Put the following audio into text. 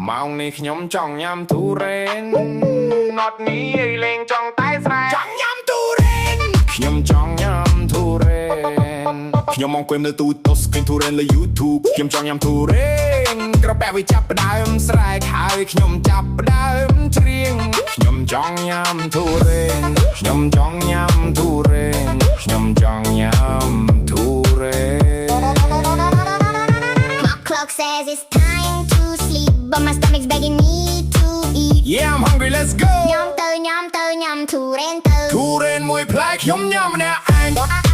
ម៉ោងនេះខ្ញុំចង់ញ៉ាំទុរេន Not នេះឲ្យលេងចង់តែស្រែចង់ញ៉ាំទុរេនខ្ញុំចង់ញ៉ាំទុរេនខ្ញុំមកគំនៅទូទស្សន៍ឃើញទុរេនលើ YouTube ខ្ញុំចង់ញ៉ាំទុរេនក្រពះវាចាប់ផ្ដើមស្រែកហើយខ្ញុំចាប់ផ្ដើមច្រៀងខ្ញុំចង់ញ៉ាំទុរេនខ្ញុំចង់ញ៉ាំទុរេនខ្ញុំចង់ញ៉ាំទុរេន My clock says it's time to sleep, but my stomach's begging me to eat. Yeah, I'm hungry, let's go. ញ៉ាំទៅញ៉ាំទៅញ៉ាំទុរេនទៅ ទុរេនមួយផ្លែខ្ញុំញ៉ាំម្នាក់ឯង